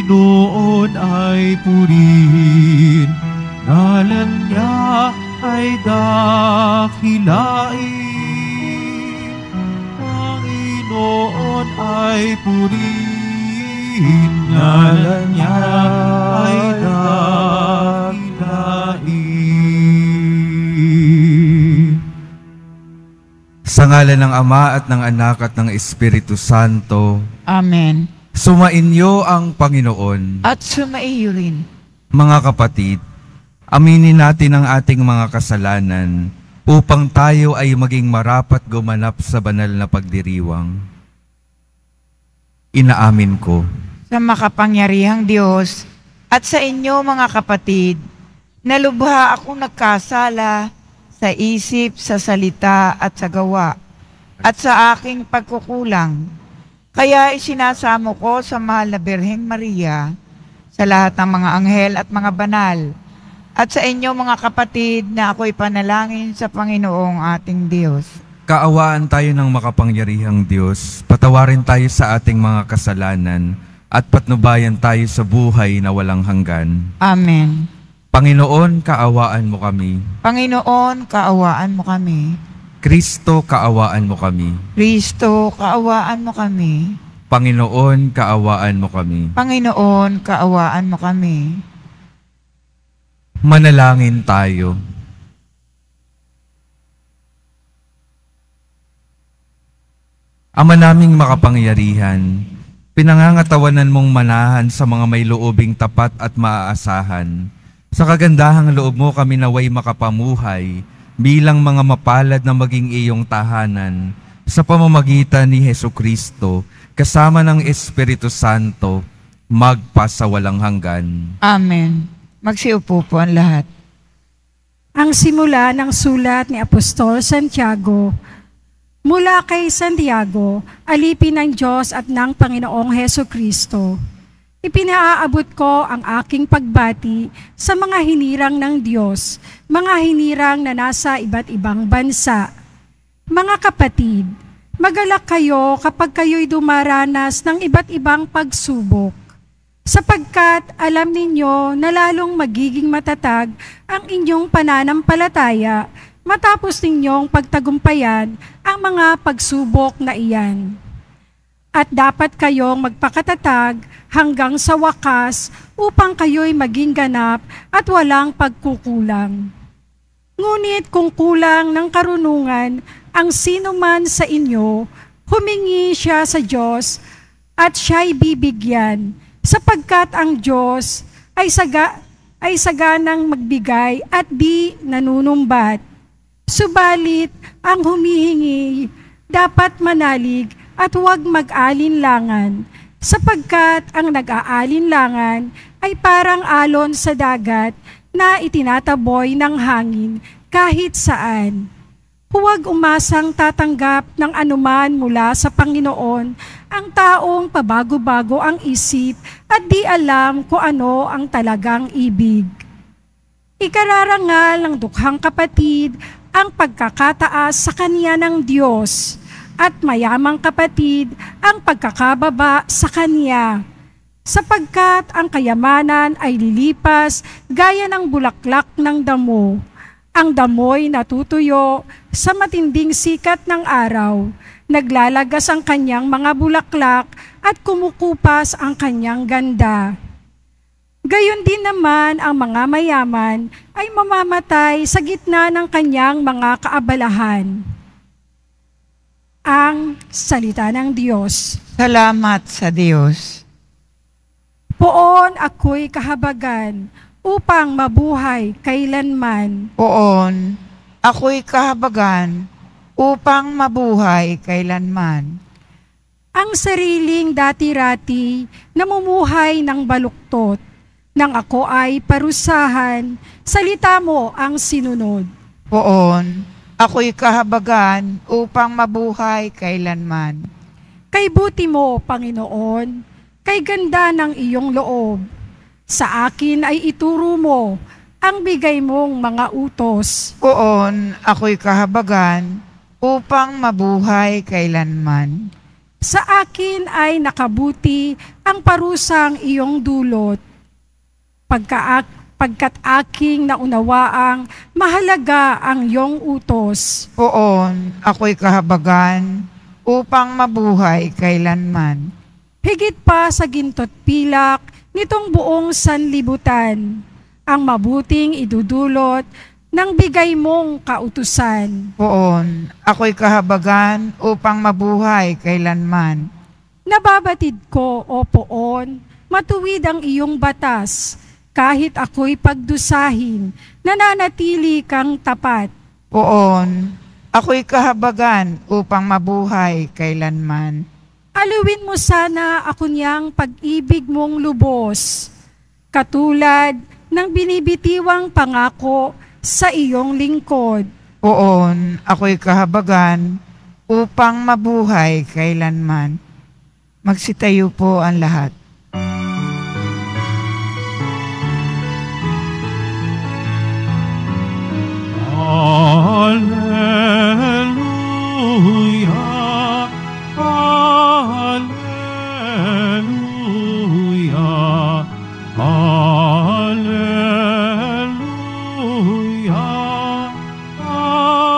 Panginoon ay purihin, ngalan niya ay dakilain. Panginoon ay purihin, ngalan niya ay dakilain. Sa ngalan ng Ama at ng Anak at ng Espiritu Santo. Amen. Sumainyo ang Panginoon. At sumaiyo rin. Mga kapatid, aminin natin ang ating mga kasalanan upang tayo ay maging marapat gumanap sa banal na pagdiriwang. Inaamin ko. Sa makapangyarihang Diyos at sa inyo mga kapatid, na lubha akong nagkasala sa isip, sa salita at sa gawa, at sa aking pagkukulang. Kaya isinasamo ko sa mahal na Birheng Maria, sa lahat ng mga anghel at mga banal, at sa inyo mga kapatid na ako'y panalangin sa Panginoong ating Diyos. Kaawaan tayo ng makapangyarihang Diyos, patawarin tayo sa ating mga kasalanan, at patnubayan tayo sa buhay na walang hanggan. Amen. Panginoon, kaawaan mo kami. Panginoon, kaawaan mo kami. Kristo, kaawaan mo kami. Kristo, kaawaan mo kami. Panginoon, kaawaan mo kami. Panginoon, kaawaan mo kami. Manalangin tayo. Ama naming makapangyarihan, pinangangatawanan mong manahan sa mga may loobing tapat at maaasahan. Sa kagandahang loob mo kami naway makapamuhay bilang mga mapalad na maging iyong tahanan sa pamamagitan ni Hesukristo kasama ng Espiritu Santo magpasawalang hanggan. Amen. Magsiupo po ang lahat. Ang simula ng sulat ni Apostol Santiago. Mula kay Santiago, alipin ng Diyos at ng Panginoong Hesukristo. Ipinaaabot ko ang aking pagbati sa mga hinirang ng Diyos, mga hinirang na nasa iba't ibang bansa. Mga kapatid, magalak kayo kapag kayo'y dumaranas ng iba't ibang pagsubok, sapagkat alam ninyo na lalong magiging matatag ang inyong pananampalataya matapos ninyong pagtagumpayan ang mga pagsubok na iyan. At dapat kayong magpakatatag hanggang sa wakas upang kayo'y maging ganap at walang pagkukulang. Ngunit kung kulang ng karunungan ang sino man sa inyo, humingi siya sa Diyos at siya'y bibigyan, sapagkat ang Diyos ay saganang magbigay at di nanunumbat. Subalit ang humihingi dapat manalig at huwag mag-alinlangan, sapagkat ang nag-aalinlangan ay parang alon sa dagat na itinataboy ng hangin kahit saan. Huwag umasang tatanggap ng anuman mula sa Panginoon ang taong pabago-bago ang isip at di alam kung ano ang talagang ibig. Ikararangal ng dukhang kapatid ang pagkakataas sa kanya ng Diyos, at mayamang kapatid ang pagkakababa sa Kanya, sapagkat ang kayamanan ay lilipas gaya ng bulaklak ng damo. Ang damo'y natutuyo sa matinding sikat ng araw, naglalagas ang kanyang mga bulaklak at kumukupas ang kanyang ganda. Gayon din naman ang mga mayaman ay mamamatay sa gitna ng kanyang mga kaabalahan. Ang salita ng Diyos. Salamat sa Diyos. Poon ako'y kahabagan upang mabuhay kailanman. Poon, ako'y kahabagan upang mabuhay kailanman. Ang sariling dati-rati namumuhay ng baluktot. Nang ako ay parusahan, salita mo ang sinunod. Poon, ako'y kahabagan upang mabuhay kailanman. Kay buti mo, Panginoon, kay ganda ng iyong loob. Sa akin ay ituro mo ang bigay mong mga utos. Poon, ako'y kahabagan upang mabuhay kailanman. Sa akin ay nakabuti ang parusang iyong dulot. Pagkat aking naunawaang mahalaga ang iyong utos. Poon, ako'y kahabagan upang mabuhay kailanman. Higit pa sa ginto't pilak nitong buong sanlibutan, ang mabuting idudulot ng bigay mong kautusan. Poon, ako'y kahabagan upang mabuhay kailanman. Nababatid ko, O Poon, matuwid ang iyong batas, kahit ako'y pagdusahin, nananatili kang tapat. Poon, ako'y kahabagan upang mabuhay kailanman. Aluin mo sana ako niyang pag-ibig mong lubos, katulad ng binibitiwang pangako sa iyong lingkod. Poon, ako'y kahabagan upang mabuhay kailanman. Magsitayo po ang lahat. Alleluia, alleluia, alleluia, alleluia.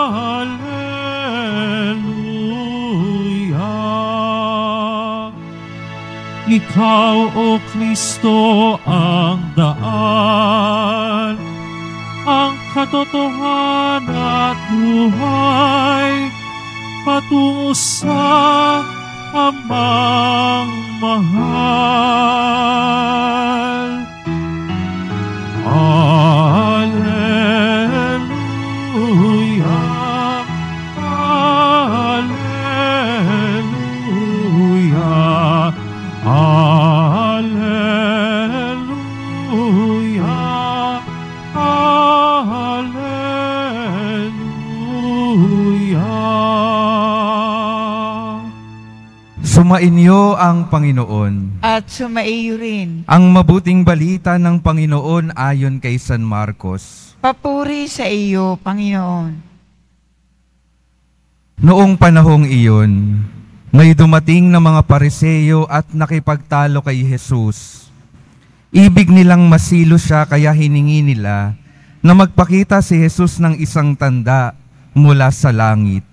Ikaw, O Kristo, ang daan, ang katotohanan at buhay, patungo sa Amang mahal. Alleluia, alleluia, alleluia, Sumainyo ang Panginoon. At sumaiyo rin. Ang mabuting balita ng Panginoon ayon kay San Marcos. Papuri sa iyo, Panginoon. Noong panahong iyon, may dumating na mga Pariseo at nakipagtalo kay Jesus. Ibig nilang masilo siya kaya hiningi nila na magpakita si Jesus ng isang tanda mula sa langit.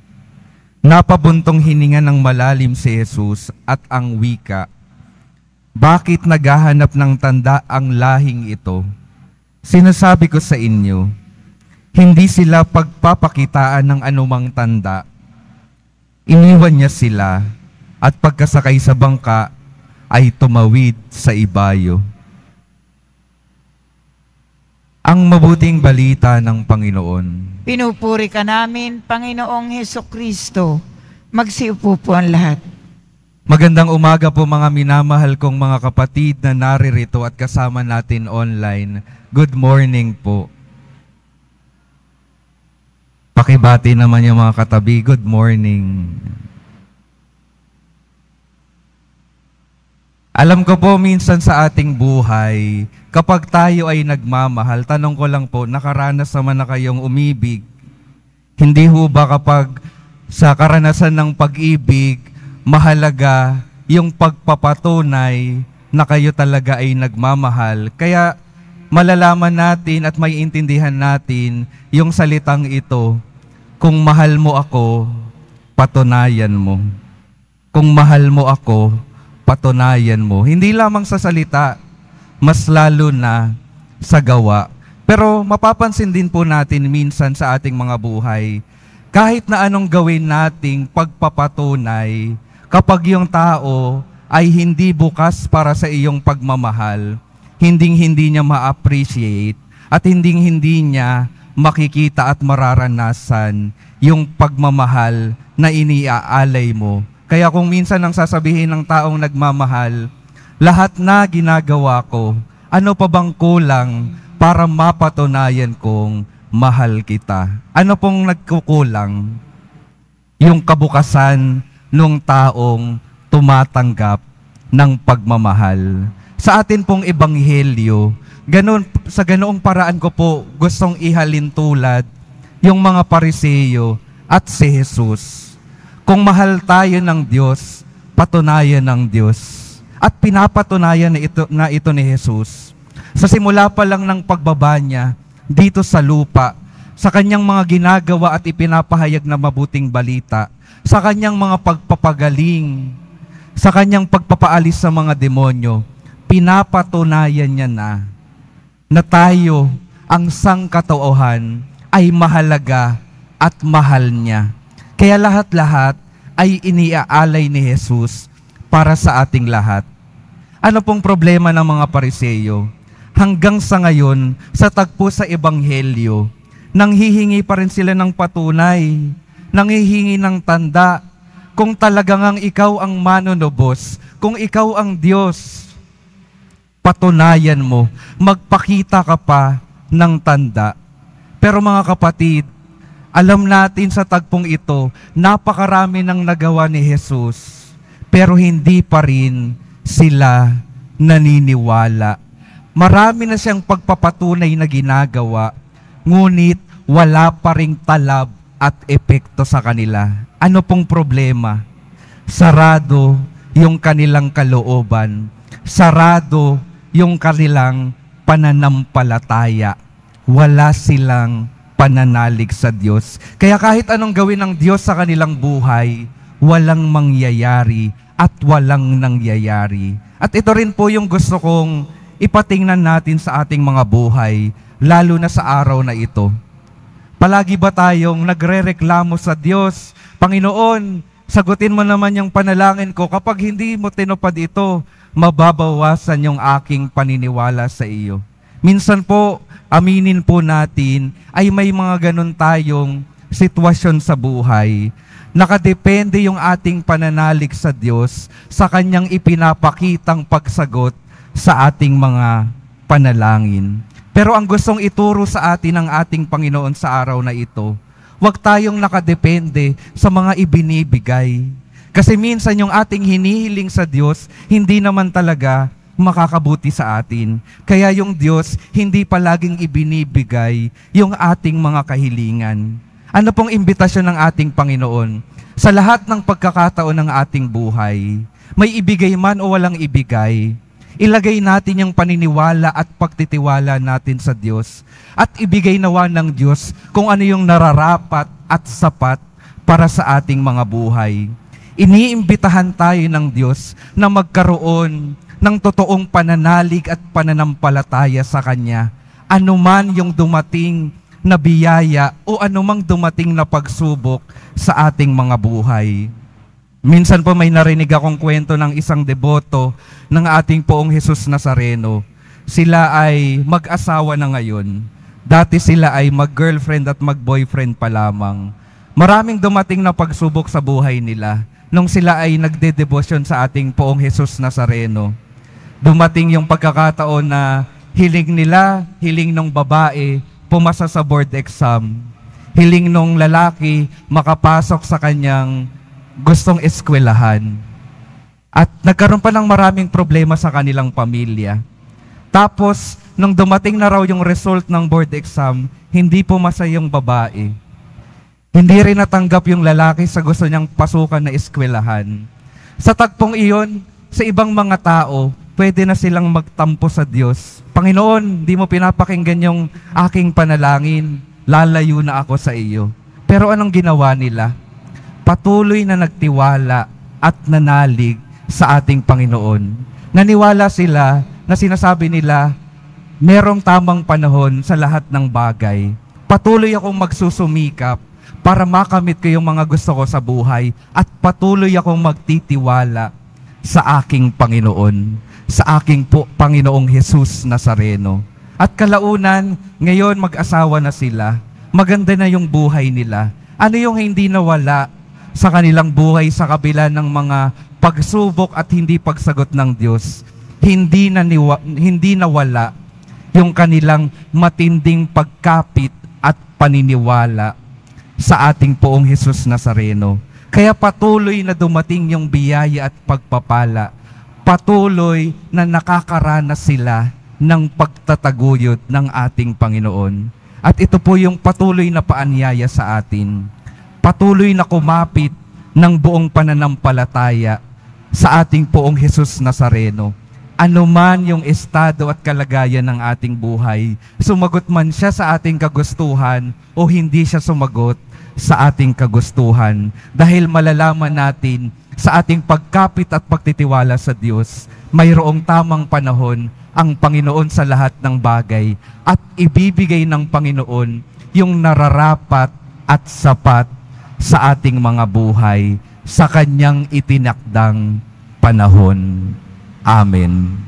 Napabuntong hininga ng malalim si Jesus at ang wika, "Bakit naghahanap ng tanda ang lahing ito? Sinasabi ko sa inyo, hindi sila pagpapakitaan ng anumang tanda." Iniwan niya sila at pagkasakay sa bangka ay tumawid sa ibayo. Ang mabuting balita ng Panginoon. Pinupuri ka namin, Panginoong Hesukristo. Magsiupo po ang lahat. Magandang umaga po mga minamahal kong mga kapatid na naririto at kasama natin online. Good morning po. Pakibati naman yung mga katabi. Good morning. Alam ko po minsan sa ating buhay, kapag tayo ay nagmamahal, tanong ko lang po, nakaranas naman na kayong umibig? Hindi ho ba kapag sa karanasan ng pag-ibig, mahalaga yung pagpapatunay na kayo talaga ay nagmamahal? Kaya malalaman natin at may intindihan natin yung salitang ito, kung mahal mo ako, patunayan mo. Kung mahal mo ako, patunayan mo. Hindi lamang sa salita, mas lalo na sa gawa. Pero mapapansin din po natin minsan sa ating mga buhay, kahit na anong gawin nating pagpapatunay, kapag yung tao ay hindi bukas para sa iyong pagmamahal, hindi niya ma-appreciate at hindi niya makikita at mararanasan yung pagmamahal na iniaalay mo. Kaya kung minsan ang sasabihin ng taong nagmamahal, lahat na ginagawa ko, ano pa bang kulang para mapatunayan kong mahal kita? Ano pong nagkukulang? Yung kabukasan ng taong tumatanggap ng pagmamahal. Sa atin pong ebanghelyo, sa ganoong paraan ko po gustong ihalin tulad yung mga Pariseo at si Jesus. Kung mahal tayo ng Diyos, patunayan ng Diyos. At pinapatunayan na ito ni Jesus. Sa simula pa lang ng pagbaba niya dito sa lupa, sa kanyang mga ginagawa at ipinapahayag na mabuting balita, sa kanyang mga pagpapagaling, sa kanyang pagpapaalis sa mga demonyo, pinapatunayan niya na tayo, ang sangkatauhan, ay mahalaga at mahal niya. Kaya lahat-lahat ay iniaalay ni Jesus para sa ating lahat. Ano pong problema ng mga Pariseyo? Hanggang sa ngayon, sa tagpo sa Ebanghelyo, nanghihingi pa rin sila ng patunay, nanghihingi ng tanda, kung talagang ikaw ang manunubos, kung ikaw ang Diyos, patunayan mo, magpakita ka pa ng tanda. Pero mga kapatid, alam natin sa tagpong ito, napakarami ng nagawa ni Jesus, pero hindi pa rin sila naniniwala. Marami na siyang pagpapatunay na ginagawa, ngunit wala pa ring talab at epekto sa kanila. Ano pong problema? Sarado yung kanilang kalooban. Sarado yung kanilang pananampalataya. Wala silang pananalig sa Diyos. Kaya kahit anong gawin ng Diyos sa kanilang buhay, walang mangyayari at walang nangyayari. At ito rin po yung gusto kong ipatingnan natin sa ating mga buhay, lalo na sa araw na ito. Palagi ba tayong nagrereklamo sa Diyos, Panginoon, sagutin mo naman yung panalangin ko. Kapag hindi mo tinupad ito, mababawasan yung aking paniniwala sa iyo. Minsan po, aminin po natin, ay may mga ganun tayong sitwasyon sa buhay. Nakadepende yung ating pananalig sa Diyos sa kanyang ipinapakitang pagsagot sa ating mga panalangin. Pero ang gustong ituro sa atin ng ating Panginoon sa araw na ito, huwag tayong nakadepende sa mga ibinibigay. Kasi minsan yung ating hinihiling sa Diyos, hindi naman talaga makakabuti sa atin. Kaya yung Diyos, hindi palaging ibinibigay yung ating mga kahilingan. Ano pong imbitasyon ng ating Panginoon? Sa lahat ng pagkakataon ng ating buhay, may ibigay man o walang ibigay, ilagay natin yung paniniwala at pagtitiwala natin sa Diyos at ibigay nawa ng Diyos kung ano yung nararapat at sapat para sa ating mga buhay. Iniimbitahan tayo ng Diyos na magkaroon ng totoong pananalig at pananampalataya sa Kanya. Anuman yung dumating na biyaya o anumang dumating na pagsubok sa ating mga buhay. Minsan po may narinig akong kwento ng isang deboto ng ating Poong Jesus Nazareno. Sila ay mag-asawa na ngayon. Dati sila ay mag-girlfriend at mag-boyfriend pa lamang. Maraming dumating na pagsubok sa buhay nila nung sila ay nagdedebosyon sa ating Poong Jesus Nazareno. Dumating yung pagkakataon na hiling ng babae, pumasa sa board exam. Hiling nung lalaki, makapasok sa kanyang gustong eskwelahan. At nagkaroon pa ng maraming problema sa kanilang pamilya. Tapos, nung dumating na raw yung result ng board exam, hindi pumasa yung babae. Hindi rin natanggap yung lalaki sa gusto niyang pasukan na eskwelahan. Sa tagpong iyon, sa ibang mga tao, pwede na silang magtampo sa Diyos. Panginoon, di mo pinapakinggan yung aking panalangin, lalayo na ako sa iyo. Pero anong ginawa nila? Patuloy na nagtiwala at nanalig sa ating Panginoon. Naniwala sila na sinasabi nila, merong tamang panahon sa lahat ng bagay. Patuloy akong magsusumikap para makamit ko yung mga gusto ko sa buhay at patuloy akong magtitiwala sa aking Panginoon, sa aking Panginoong Jesus Nazareno. At kalaunan, ngayon mag-asawa na sila. Maganda na yung buhay nila. Ano yung hindi nawala sa kanilang buhay sa kabila ng mga pagsubok at hindi pagsagot ng Diyos? Hindi nawala yung kanilang matinding pagkapit at paniniwala sa ating Poong Jesus Nazareno. Kaya patuloy na dumating yung biyaya at pagpapala. Patuloy na nakakaranas sila ng pagtataguyod ng ating Panginoon. At ito po yung patuloy na paanyaya sa atin. Patuloy na kumapit ng buong pananampalataya sa ating Poong Jesus Nazareno. Ano man yung estado at kalagayan ng ating buhay, sumagot man siya sa ating kagustuhan o hindi siya sumagot sa ating kagustuhan. Dahil malalaman natin sa ating pagkapit at pagtitiwala sa Diyos, mayroong tamang panahon ang Panginoon sa lahat ng bagay at ibibigay ng Panginoon yung nararapat at sapat sa ating mga buhay sa Kanyang itinakdang panahon. Amen.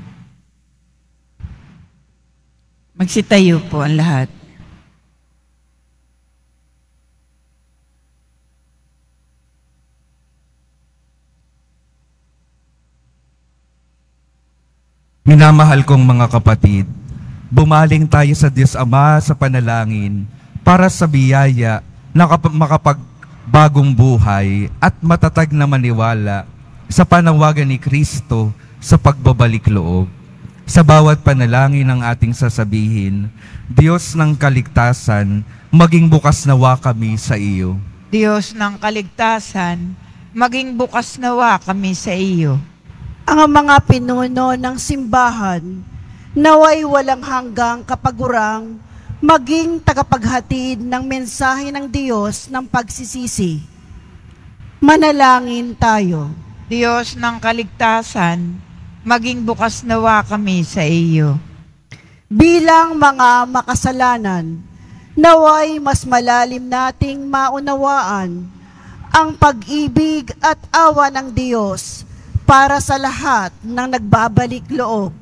Magsitayo po ang lahat. Minamahal kong mga kapatid, bumaling tayo sa Diyos Ama sa panalangin para sa biyaya na makapagbagong buhay at matatag na maniwala sa panawagan ni Kristo sa pagbabalik loob. Sa bawat panalangin ng ating sasabihin, Diyos ng kaligtasan, maging bukas nawa kami sa iyo. Diyos ng kaligtasan, maging bukas nawa kami sa iyo. Ang mga pinuno ng simbahan, naway walang hanggang kapagurang, maging tagapaghatid ng mensahe ng Diyos ng pagsisisi. Manalangin tayo. Diyos ng kaligtasan, maging bukas nawa kami sa iyo. Bilang mga makasalanan, naway mas malalim nating maunawaan ang pag-ibig at awa ng Diyos para sa lahat ng nagbabalik loob.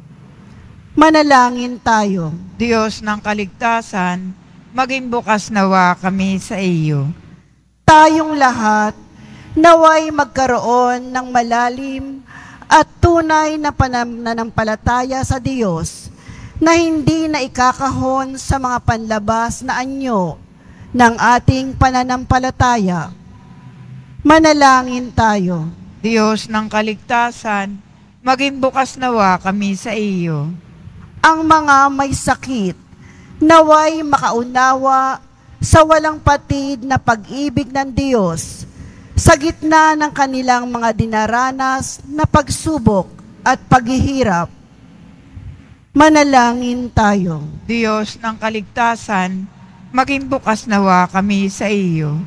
Manalangin tayo. Diyos ng kaligtasan, maging bukas nawa kami sa iyo. Tayong lahat, naway magkaroon ng malalim at tunay na pananampalataya sa Diyos na hindi na ikakahon sa mga panlabas na anyo ng ating pananampalataya. Manalangin tayo. Diyos ng kaligtasan, maging bukas nawa kami sa iyo. Ang mga may sakit, naway makaunawa sa walang patid na pag-ibig ng Diyos sa gitna ng kanilang mga dinaranas na pagsubok at paghihirap. Manalangin tayo. Diyos ng kaligtasan, maging bukas nawa kami sa iyo.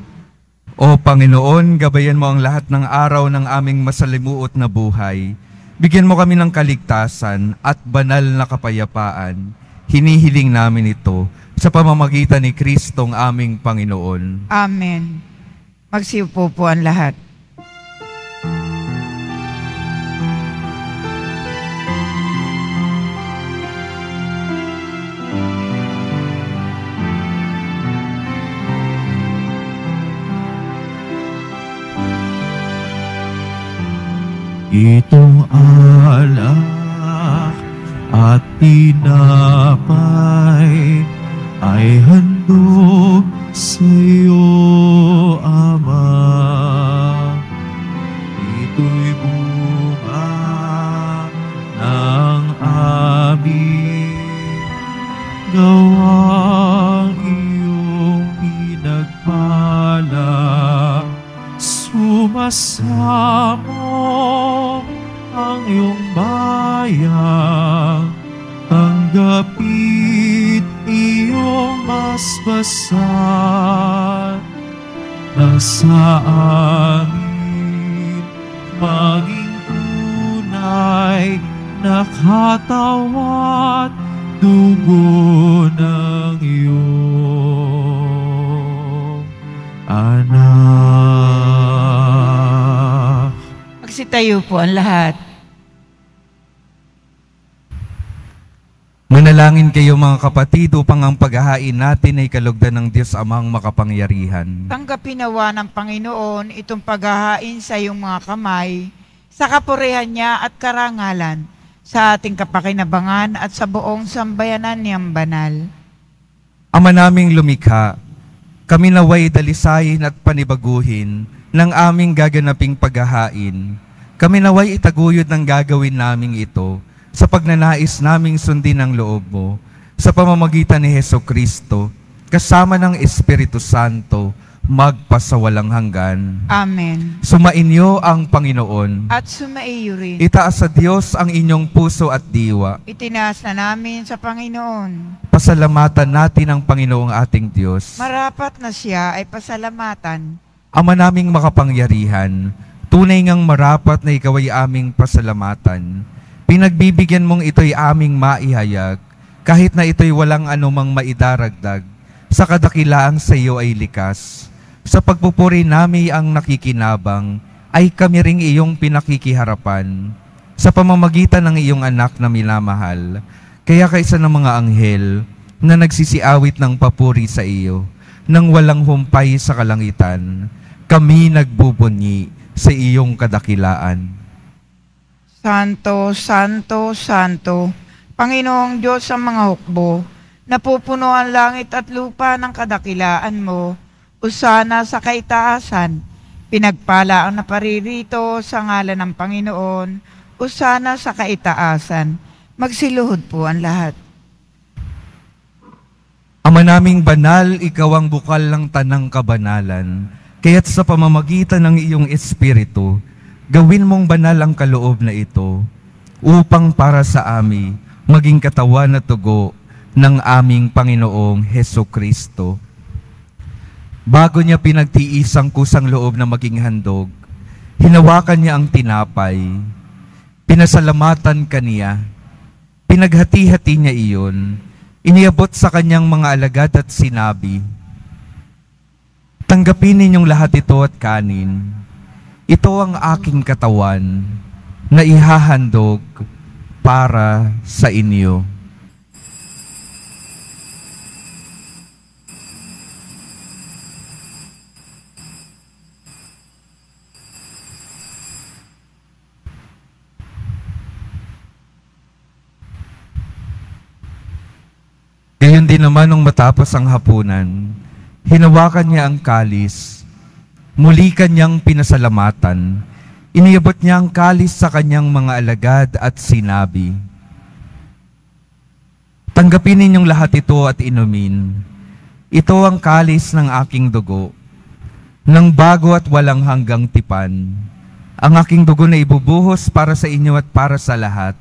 O Panginoon, gabayan mo ang lahat ng araw ng aming masalimuot na buhay. Bigyan mo kami ng kaligtasan at banal na kapayapaan. Hinihiling namin ito sa pamamagitan ni Kristong aming Panginoon. Amen. Magsiupo po ang lahat. Itong alak at tinapay ay handog sa iyo, Ama. Ito'y bunga ng aming gawang iyong pinagpala. Sumasamo ang iyong bayang, tanggapit iyong basbasan, na sa amin maging tunay na katawat dugo ng iyong anak. Magsitayo po ang lahat. Manalangin kayo mga kapatid upang ang paghahain natin ay kalugdan ng Diyos Amang makapangyarihan. Tanggapin nawa ng Panginoon itong paghahain sa iyong mga kamay, sa kapurihan niya at karangalan, sa ating kapakinabangan at sa buong sambayanan niyang banal. Ama naming lumikha, kami naway dalisayin at panibaguhin ng aming gaganaping paghahain. Kami naway itaguyod ng gagawin naming ito sa pagnanais naming sundin ang loob mo, sa pamamagitan ni Hesukristo, kasama ng Espiritu Santo, magpasawalang hanggan. Amen. Sumainyo ang Panginoon. At sumaiyo rin. Itaas sa Diyos ang inyong puso at diwa. Itinaas na namin sa Panginoon. Pasalamatan natin ang Panginoong ating Diyos. Marapat na siya ay pasalamatan. Ama naming makapangyarihan, tunay ngang marapat na ikaw ay aming pasalamatan. Pinagbibigyan mong ito'y aming maihayag, kahit na ito'y walang anumang maidaragdag. Sa kadakilaang sa iyo ay likas. Sa pagpupuri nami ang nakikinabang, ay kami ring iyong pinakikiharapan. Sa pamamagitan ng iyong anak na minamahal, kaya kaisa ng mga anghel na nagsisiawit ng papuri sa iyo, nang walang humpay sa kalangitan, kami nagbubunyi sa iyong kadakilaan. Santo, Santo, Santo, Panginoong Diyos sa mga hukbo, napupuno ang langit at lupa ng kadakilaan mo, usana sa kaitaasan, pinagpala ang naparirito sa ngalan ng Panginoon, usana sa kaitaasan, magsiluhod po ang lahat. Ama naming banal, ikaw ang bukal ng tanang kabanalan, kaya't sa pamamagitan ng iyong Espiritu, gawin mong banal ang kaloob na ito, upang para sa amin, maging katawan at tugo ng aming Panginoong Hesukristo. Bago niya pinagtiis ang kusang loob na maging handog, hinawakan niya ang tinapay, pinasalamatan kaniya, pinaghati-hati niya iyon, iniabot sa kanyang mga alagad at sinabi, "Tanggapin ninyong lahat ito at kanin. Ito ang aking katawan na ihahandog para sa inyo." Gayon din naman nung matapos ang hapunan, hinawakan niya ang kalis, muli kanyang pinasalamatan, iniabot niya ang kalis sa kanyang mga alagad at sinabi, "Tanggapin ninyong lahat ito at inumin. Ito ang kalis ng aking dugo, ng bago at walang hanggang tipan. Ang aking dugo na ibubuhos para sa inyo at para sa lahat,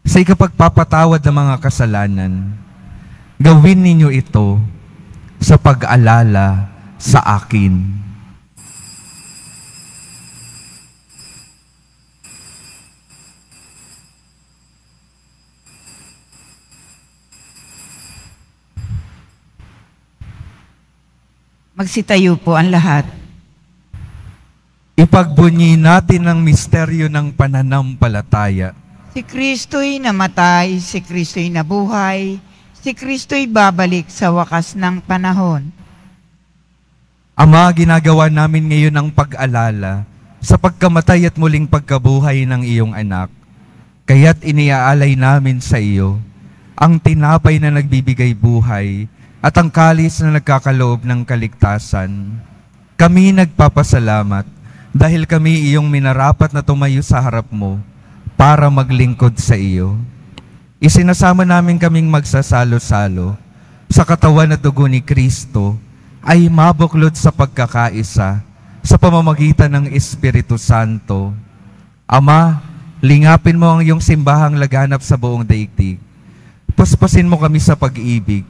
sa ikapagpapatawad ng mga kasalanan. Gawin ninyo ito sa pag-alala sa akin." Magsitayo po ang lahat. Ipagbunyi natin ang misteryo ng pananampalataya. Si Kristo'y namatay, si Kristo'y nabuhay, si Kristo'y babalik sa wakas ng panahon. Ama, ginagawa namin ngayon ang pag-alala sa pagkamatay at muling pagkabuhay ng iyong anak. Kaya't iniaalay namin sa iyo ang tinapay na nagbibigay buhay at ang kalis na nagkakaloob ng kaligtasan. Kami nagpapasalamat dahil kami iyong minarapat na tumayo sa harap mo para maglingkod sa iyo. Isinasama namin kaming magsasalo-salo sa katawan at dugo ni Kristo ay mabuklod sa pagkakaisa sa pamamagitan ng Espiritu Santo. Ama, lingapin mo ang iyong simbahang laganap sa buong daigdig. Puspusin mo kami sa pag-ibig,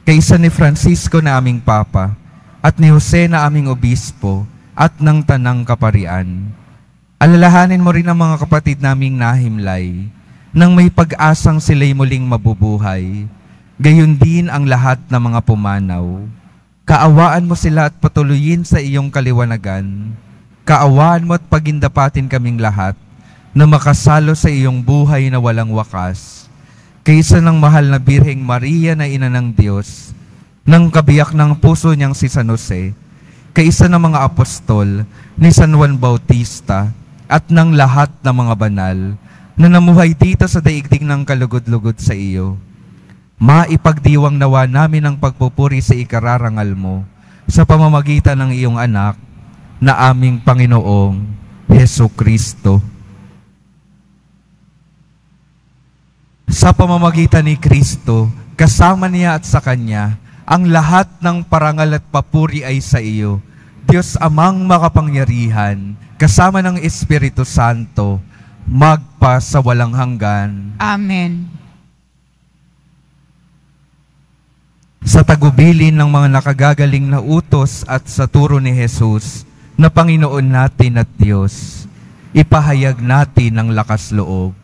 kaysa ni Francisco na aming Papa, at ni Jose na aming Obispo, at ng Tanang Kaparian. Alalahanin mo rin ang mga kapatid naming nahimlay, nang may pag-asang sila'y muling mabubuhay, gayon din ang lahat ng mga pumanaw. Kaawaan mo sila at patuloyin sa iyong kaliwanagan. Kaawaan mo at pagindapatin kaming lahat na makasalo sa iyong buhay na walang wakas. Kaysa ng mahal na Birheng Maria na Ina ng Diyos, ng kabiyak ng puso niyang si San Jose, kaysa ng mga apostol ni San Juan Bautista at ng lahat ng mga banal na namuhay dito sa daigdig ng kalugod-lugod sa iyo. Maipagdiwang nawa namin ang pagpupuri sa ikararangal mo sa pamamagitan ng iyong anak na aming Panginoong Hesukristo. Sa pamamagitan ni Kristo, kasama niya at sa Kanya, Ang lahat ng parangal at papuri ay sa iyo, Diyos Amang makapangyarihan, kasama ng Espiritu Santo, magpa sa walang hanggan. Amen. Sa tagubilin ng mga nakagagaling na utos at sa turo ni Jesus, na Panginoon natin at Diyos, ipahayag natin ang lakas loob.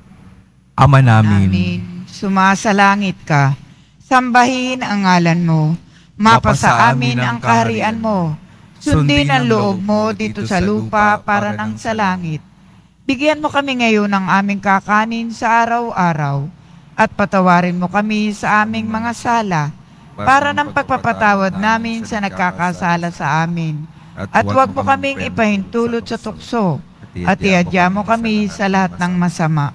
Ama namin, Amen. Sumasalangit ka, sambahin ang ngalan mo, mapasa amin ang kaharian mo, sundin ang loob mo dito sa lupa para nang sa langit. Bigyan mo kami ngayon ng aming kakanin sa araw-araw, at patawarin mo kami sa aming mga sala, para ng pagpapatawad namin sa nagkakasala sa amin. At huwag mo kaming ipahintulot sa tukso, at iadya mo kami sa lahat ng masama.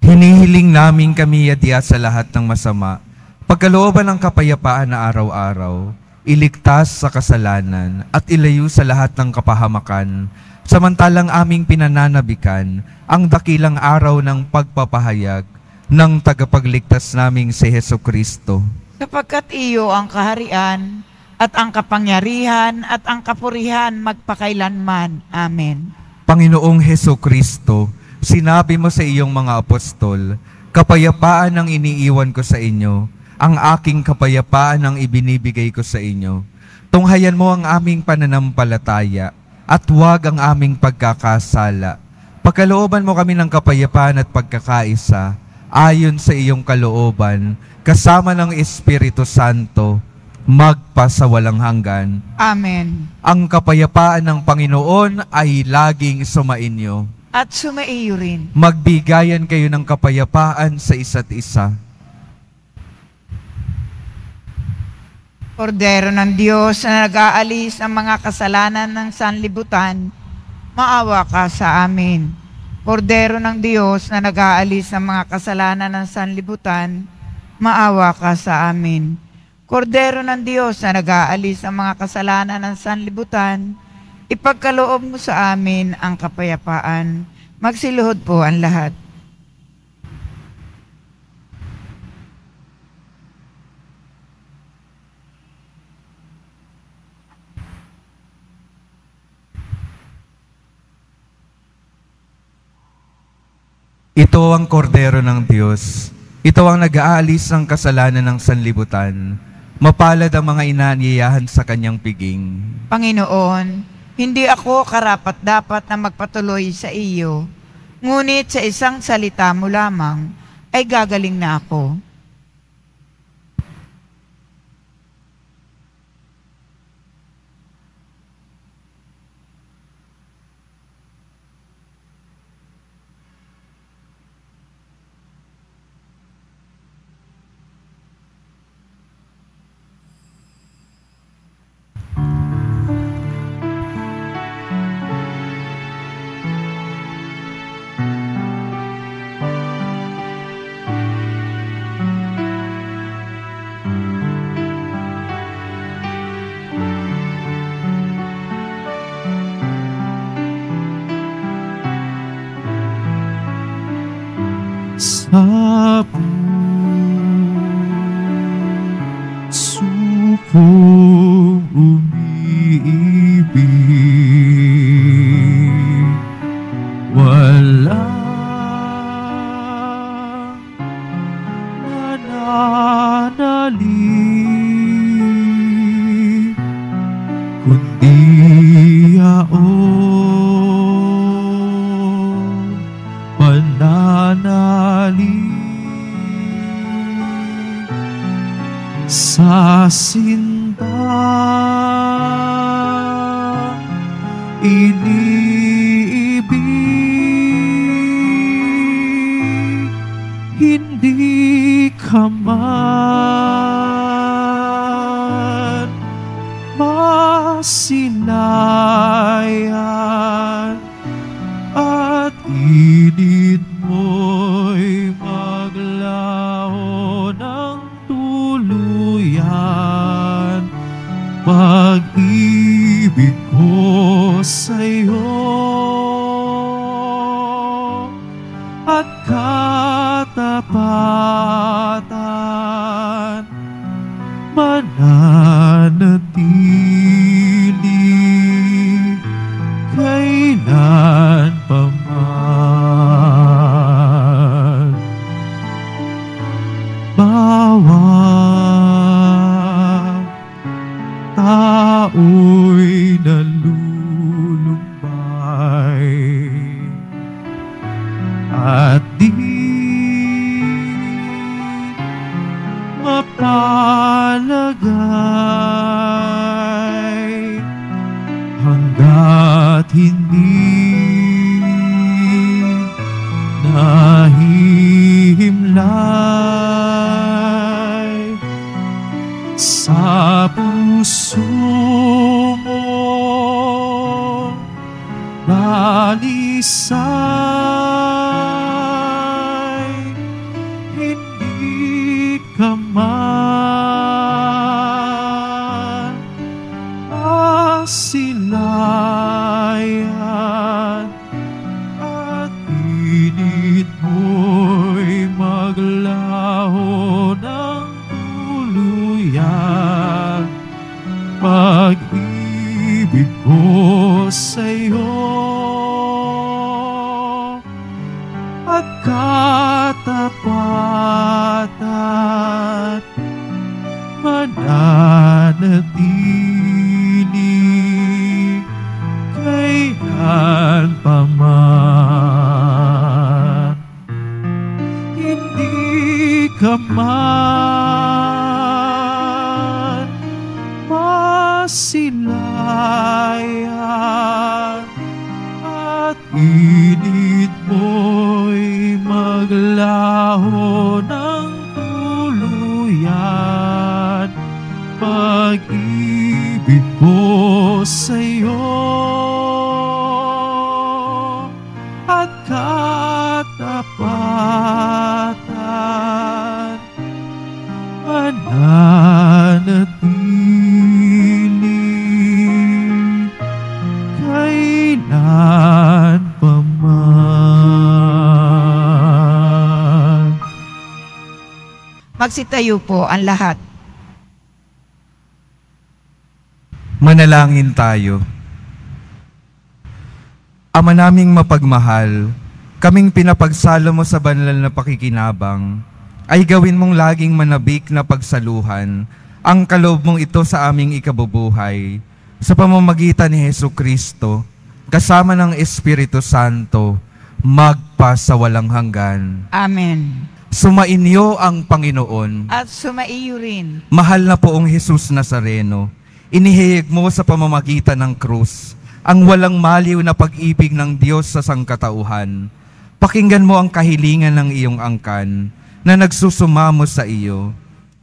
hinihiling namin kami yadya sa lahat ng masama, pagkalooban ng kapayapaan na araw-araw, iligtas sa kasalanan at ilayo sa lahat ng kapahamakan, samantalang aming pinananabikan ang dakilang araw ng pagpapahayag ng tagapagligtas naming si Hesukristo. Sapagkat iyo ang kaharian at ang kapangyarihan at ang kapurihan magpakailanman. Amen. Panginoong Hesukristo, sinabi mo sa iyong mga apostol, kapayapaan ang iniiwan ko sa inyo, ang aking kapayapaan ang ibinibigay ko sa inyo. Tunghayan mo ang aming pananampalataya at huwag ang aming pagkakasala. Pagkalooban mo kami ng kapayapaan at pagkakaisa, ayon sa iyong kalooban, kasama ng Espiritu Santo, magpa sa walang hanggan. Amen. Ang kapayapaan ng Panginoon ay laging sumainyo. At sumaiyo rin. Magbigayan kayo ng kapayapaan sa isa't isa. Kordero ng Diyos na nag-aalis ang mga kasalanan ng sanlibutan, maawa ka sa amin. Kordero ng Diyos na nag-aalis ng mga kasalanan ng sanlibutan, maawa ka sa amin. Kordero ng Diyos na nag-aalis ng mga kasalanan ng sanlibutan, ipagkaloob mo sa amin ang kapayapaan. Magsiluhod po ang lahat. Ito ang kordero ng Diyos. Ito ang nag-aalis ng kasalanan ng sanlibutan. Mapalad ang mga inaanyayahan sa kanyang piging. Panginoon, hindi ako karapat-dapat na magpatuloy sa iyo, ngunit sa isang salita mo lamang ay gagaling na ako. Sa puso ko umiibig, walang nananalig, kundi yaon pananalig sa sinta iniibig, hindi ka man masilayan at init mo'y maglaho ng tuluyan. Pag-ibig ko sa'yo at katapatan tao'y nalulumbay at di mapalagay hanggat hindi nahihimlay sa puso mo dalisay, hindi ka man asilayan at init mo'y maglaho ng tuluyan. Pag-ibig ko sa'yo at katapatan mananatili kailan pa man. Hindi ka man masilayan at init mo'y maglaho ng tuluyan. Pag-ibig ko sa'yo at katapatan mananatili kailan pa man. Magsitayo po ang lahat. Manalangin tayo. Ama naming mapagmahal, kaming pinapagsalo mo sa banal na pakikinabang, ay gawin mong laging manabik na pagsaluhan ang kaloob mong ito sa aming ikabubuhay, sa pamamagitan ni Jesucristo, kasama ng Espiritu Santo, magpa sa walang hanggan. Amen. Sumainyo ang Panginoon. At sumaiyo rin. Mahal na poong Jesus Nazareno, inihayag mo sa pamamagitan ng krus ang walang maliw na pag-ibig ng Diyos sa sangkatauhan. Pakinggan mo ang kahilingan ng iyong angkan na nagsusumamo sa iyo.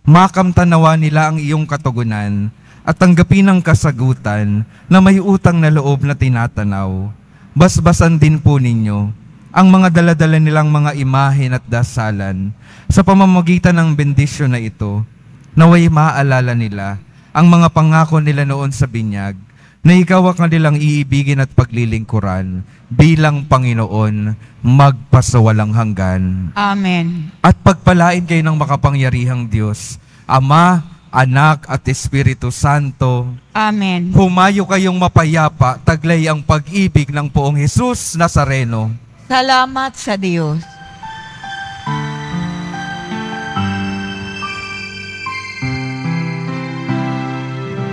Makamtanawa nila ang iyong katugunan at tanggapin ang kasagutan na may utang na loob na tinatanaw. Basbasan din po ninyo ang mga daladala nilang mga imahen at dasalan sa pamamagitan ng bendisyon na ito, naway maalala nila ang mga pangako nila noon sa binyag, na ikaw ang kanilang iibigin at paglilingkuran bilang Panginoon magpasawalang hanggan. Amen. At pagpalain kayo ng makapangyarihang Diyos, Ama, Anak at Espiritu Santo. Amen. Humayo kayong mapayapa, taglay ang pag-ibig ng poong Jesus Nazareno. Salamat sa Diyos.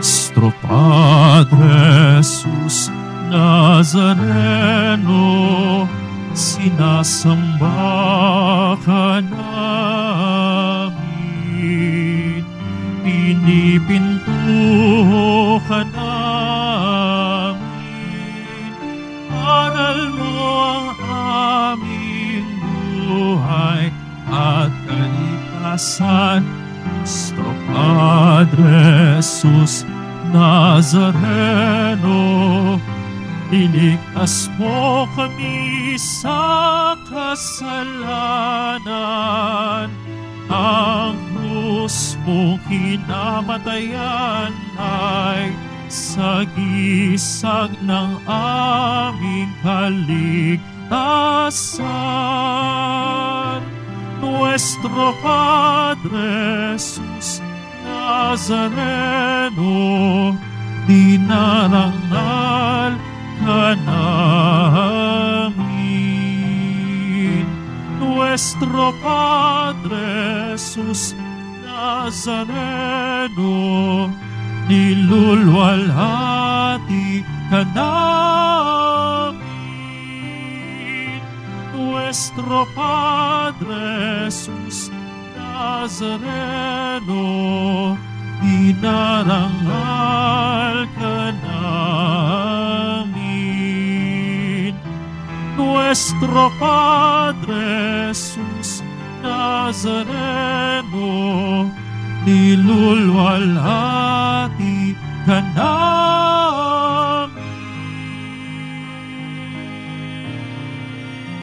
Nuestro Padre Jesus Nazareno, sinasamba ka namin, pinipinto ka namin, aral mo ang aming buhay at kalikasan. Nuestro Padre Jesus Nazareno, iligtas mo kami sa kasalanan. Ang krus mong kinamatayan ay sagisag ng aming kaligtasan. Nuestro Padre Jesus Nazareno, dinarangal ka namin. Nuestro Padre Jesus Nazareno, nilulwalhati ka namin. Nuestro Padre Jesus Nazareno, dinarangal ka namin. Nuestro Padre Jesus Nazareno, nilulwalhati ka namin.